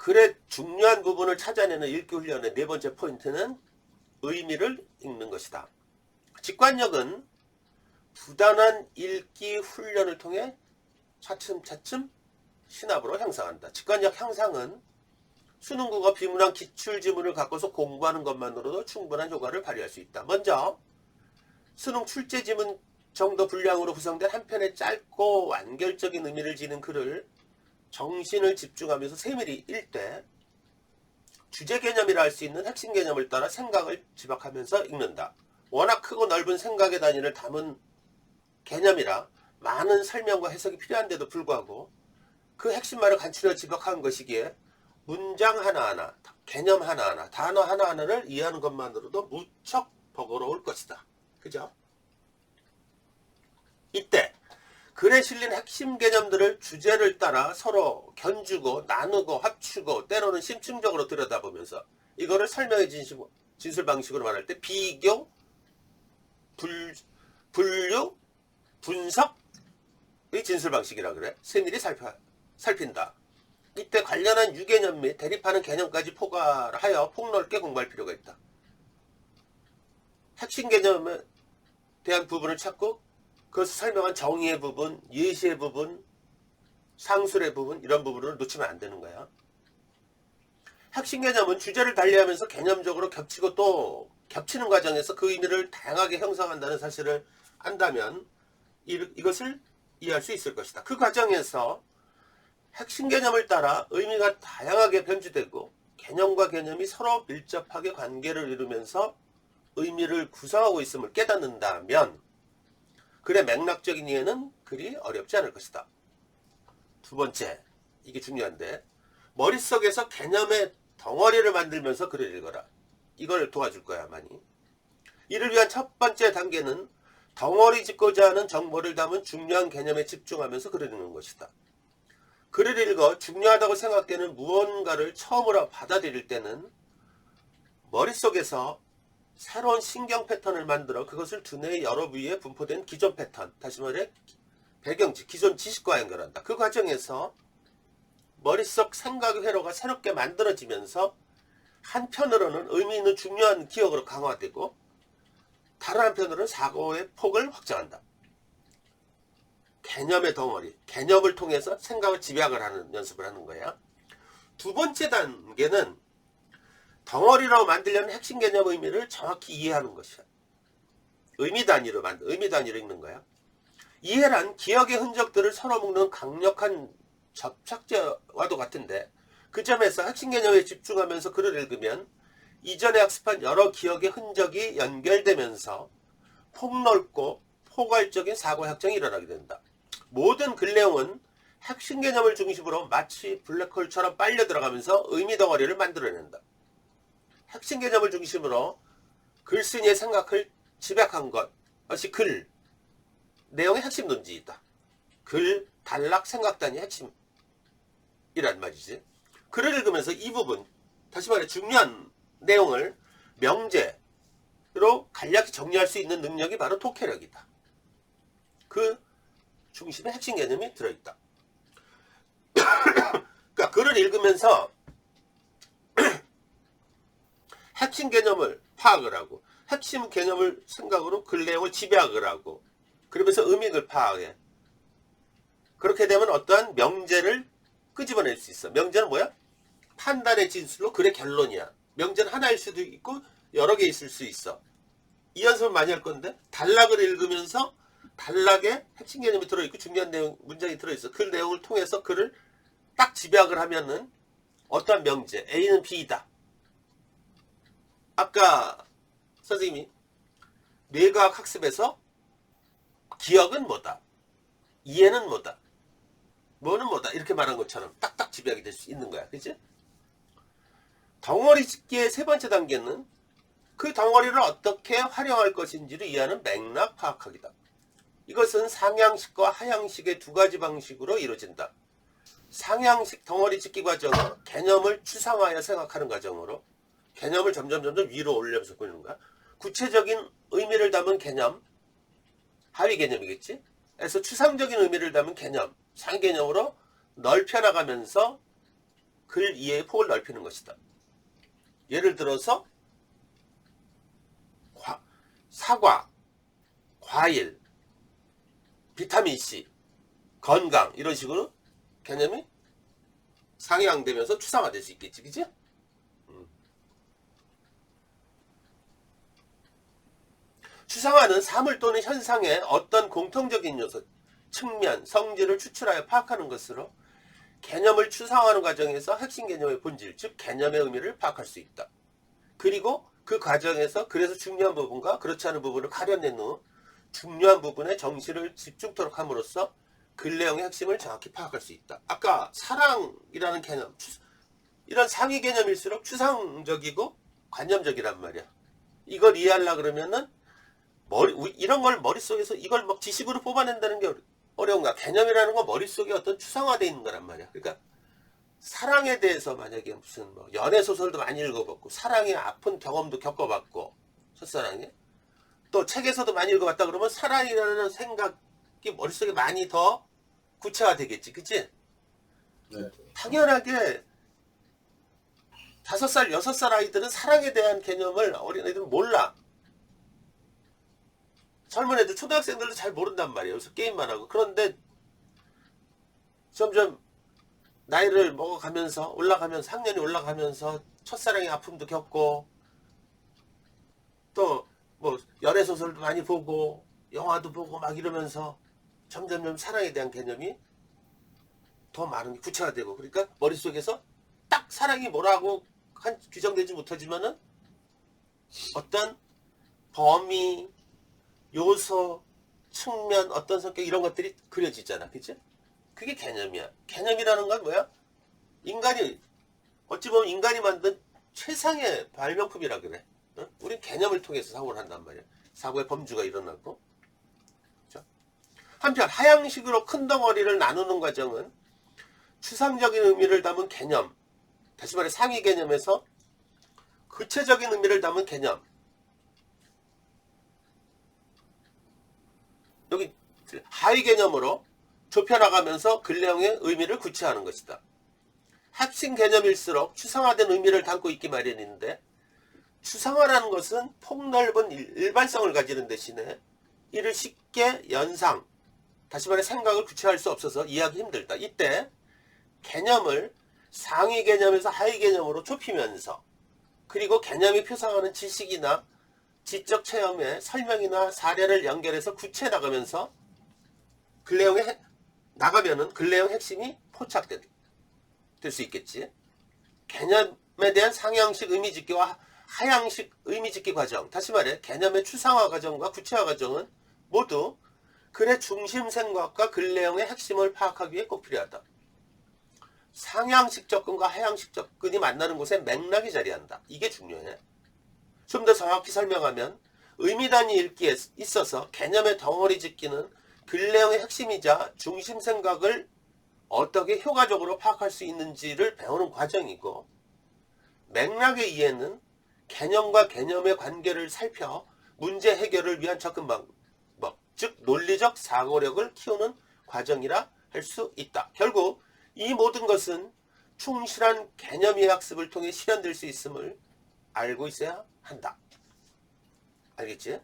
글의 중요한 부분을 찾아내는 읽기 훈련의 네 번째 포인트는 의미를 읽는 것이다. 직관력은 부단한 읽기 훈련을 통해 차츰차츰 신압으로 향상한다. 직관력 향상은 수능국어 비문학 기출지문을 갖고서 공부하는 것만으로도 충분한 효과를 발휘할 수 있다. 먼저 수능 출제지문 정도 분량으로 구성된 한 편의 짧고 완결적인 의미를 지닌 글을 정신을 집중하면서 세밀히 읽되 주제 개념이라 할 수 있는 핵심 개념을 따라 생각을 집약하면서 읽는다. 워낙 크고 넓은 생각의 단위를 담은 개념이라 많은 설명과 해석이 필요한데도 불구하고 그 핵심만을 간추려 집약한 것이기에 문장 하나하나, 개념 하나하나, 단어 하나하나를 이해하는 것만으로도 무척 버거로울 것이다. 그죠? 이때 글에 실린 핵심 개념들을 주제를 따라 서로 견주고 나누고 합치고 때로는 심층적으로 들여다보면서 이거를 설명의 진술 방식으로 말할 때 비교, 분류, 분석의 진술 방식이라 그래. 세밀히 살핀다. 이때 관련한 유개념 및 대립하는 개념까지 포괄하여 폭넓게 공부할 필요가 있다. 핵심 개념에 대한 부분을 찾고 그것을 설명한 정의의 부분, 예시의 부분, 상술의 부분 이런 부분을 놓치면 안 되는 거야. 핵심 개념은 주제를 달리하면서 개념적으로 겹치고 또 겹치는 과정에서 그 의미를 다양하게 형성한다는 사실을 안다면 이것을 이해할 수 있을 것이다. 그 과정에서 핵심 개념을 따라 의미가 다양하게 변주되고 개념과 개념이 서로 밀접하게 관계를 이루면서 의미를 구성하고 있음을 깨닫는다면 글의 맥락적인 이해는 그리 어렵지 않을 것이다. 두 번째, 이게 중요한데 머릿속에서 개념의 덩어리를 만들면서 글을 읽어라. 이걸 도와줄 거야 많이. 이를 위한 첫 번째 단계는 덩어리 짓고자 하는 정보를 담은 중요한 개념에 집중하면서 글을 읽는 것이다. 글을 읽어 중요하다고 생각되는 무언가를 처음으로 받아들일 때는 머릿속에서 새로운 신경 패턴을 만들어 그것을 두뇌의 여러 부위에 분포된 기존 패턴, 다시 말해 배경지, 기존 지식과 연결한다. 그 과정에서 머릿속 생각의 회로가 새롭게 만들어지면서 한편으로는 의미 있는 중요한 기억으로 강화되고 다른 한편으로는 사고의 폭을 확장한다. 개념의 덩어리, 개념을 통해서 생각을 집약을 하는 연습을 하는 거야. 두 번째 단계는 덩어리로 만들려는 핵심 개념 의미를 정확히 이해하는 것이야. 의미 단위로 읽는 거야. 이해란 기억의 흔적들을 서로 묶는 강력한 접착제와도 같은데 그 점에서 핵심 개념에 집중하면서 글을 읽으면 이전에 학습한 여러 기억의 흔적이 연결되면서 폭넓고 포괄적인 사고 확장이 일어나게 된다. 모든 글 내용은 핵심 개념을 중심으로 마치 블랙홀처럼 빨려 들어가면서 의미 덩어리를 만들어낸다. 핵심 개념을 중심으로 글쓴이의 생각을 집약한 것이 글 내용의 핵심 논지이다. 글, 단락, 생각단이 핵심이란 말이지. 글을 읽으면서 이 부분, 다시 말해 중요한 내용을 명제로 간략히 정리할 수 있는 능력이 바로 독해력이다. 그 중심에 핵심 개념이 들어있다. 그러니까 글을 읽으면서 핵심 개념을 파악을 하고 핵심 개념을 생각으로 글 내용을 집약을 하고 그러면서 의미를 파악해. 그렇게 되면 어떠한 명제를 끄집어낼 수 있어. 명제는 뭐야? 판단의 진술로 글의 결론이야. 명제는 하나일 수도 있고 여러 개 있을 수 있어. 이 연습을 많이 할 건데 단락을 읽으면서 단락에 핵심 개념이 들어있고 중요한 내용, 문장이 들어있어. 그 내용을 통해서 글을 딱 집약을 하면은 어떠한 명제, A는 B이다. 아까 선생님이 뇌과학 학습에서 기억은 뭐다, 이해는 뭐다, 뭐는 뭐다 이렇게 말한 것처럼 딱딱 집약이 될 수 있는 거야. 그치? 덩어리 짓기의 세 번째 단계는 그 덩어리를 어떻게 활용할 것인지를 이해하는 맥락 파악하기다. 이것은 상향식과 하향식의 두 가지 방식으로 이루어진다. 상향식 덩어리 짓기 과정은 개념을 추상화하여 생각하는 과정으로 개념을 점점 위로 올려서 보는 거야. 구체적인 의미를 담은 개념, 하위 개념이겠지? 그래서 추상적인 의미를 담은 개념, 상개념으로 넓혀나가면서 글 이해의 폭을 넓히는 것이다. 예를 들어서 사과, 과일, 비타민C, 건강 이런 식으로 개념이 상향되면서 추상화될 수 있겠지, 그치? 추상화는 사물 또는 현상의 어떤 공통적인 요소, 측면, 성질을 추출하여 파악하는 것으로 개념을 추상화하는 과정에서 핵심 개념의 본질, 즉 개념의 의미를 파악할 수 있다. 그리고 그 과정에서 그래서 중요한 부분과 그렇지 않은 부분을 가려낸 후 중요한 부분에 정신을 집중토록 함으로써 글 내용의 핵심을 정확히 파악할 수 있다. 아까 사랑이라는 개념, 이런 상위 개념일수록 추상적이고 관념적이란 말이야. 이걸 이해하려고 그러면은 이런 걸 머릿속에서 이걸 막 지식으로 뽑아낸다는 게 어려운가? 개념이라는 건 머릿속에 어떤 추상화되어 있는 거란 말이야. 그러니까 사랑에 대해서 만약에 무슨 뭐 연애 소설도 많이 읽어봤고 사랑의 아픈 경험도 겪어봤고 첫사랑에 또 책에서도 많이 읽어봤다 그러면 사랑이라는 생각이 머릿속에 많이 더 구체화되겠지, 그치? 네. 당연하게 5살, 6살 아이들은 사랑에 대한 개념을 어린애들은 몰라. 젊은 애들, 초등학생들도 잘 모른단 말이에요. 그래서 게임만 하고. 그런데 점점 나이를 먹어가면서 올라가면서 학년이 올라가면서 첫사랑의 아픔도 겪고 또 뭐 연애소설도 많이 보고 영화도 보고 막 이러면서 점점점 사랑에 대한 개념이 더 많은 게 구체화되고 그러니까 머릿속에서 딱 사랑이 뭐라고 규정되지 못하지만은 어떤 범위, 요소, 측면, 어떤 성격 이런 것들이 그려지잖아. 그치? 그게 개념이야. 개념이라는 건 뭐야? 인간이 어찌 보면 인간이 만든 최상의 발명품이라 그래. 어? 우린 개념을 통해서 사고를 한단 말이야. 사고의 범주가 일어나고. 그렇죠? 한편 하향식으로 큰 덩어리를 나누는 과정은 추상적인 의미를 담은 개념, 다시 말해 상위 개념에서 구체적인 의미를 담은 개념, 여기 하위 개념으로 좁혀나가면서 글 내용의 의미를 구체화하는 것이다. 핵심 개념일수록 추상화된 의미를 담고 있기 마련인데 추상화라는 것은 폭넓은 일반성을 가지는 대신에 이를 쉽게 연상, 다시 말해 생각을 구체화할 수 없어서 이해하기 힘들다. 이때 개념을 상위 개념에서 하위 개념으로 좁히면서 그리고 개념이 표상하는 지식이나 지적 체험의 설명이나 사례를 연결해서 구체해 나가면서 글 내용에 나가면은 글 내용 핵심이 포착될 수 있겠지. 개념에 대한 상향식 의미짓기와 하향식 의미짓기 과정, 다시 말해 개념의 추상화 과정과 구체화 과정은 모두 글의 중심 생각과 글 내용의 핵심을 파악하기 위해 꼭 필요하다. 상향식 접근과 하향식 접근이 만나는 곳에 맥락이 자리한다. 이게 중요해. 좀 더 정확히 설명하면 의미단위 읽기에 있어서 개념의 덩어리 짓기는 글 내용의 핵심이자 중심 생각을 어떻게 효과적으로 파악할 수 있는지를 배우는 과정이고 맥락의 이해는 개념과 개념의 관계를 살펴 문제 해결을 위한 접근 방법, 즉 논리적 사고력을 키우는 과정이라 할 수 있다. 결국 이 모든 것은 충실한 개념 이해 학습을 통해 실현될 수 있음을 알고 있어야 한다. 알겠지?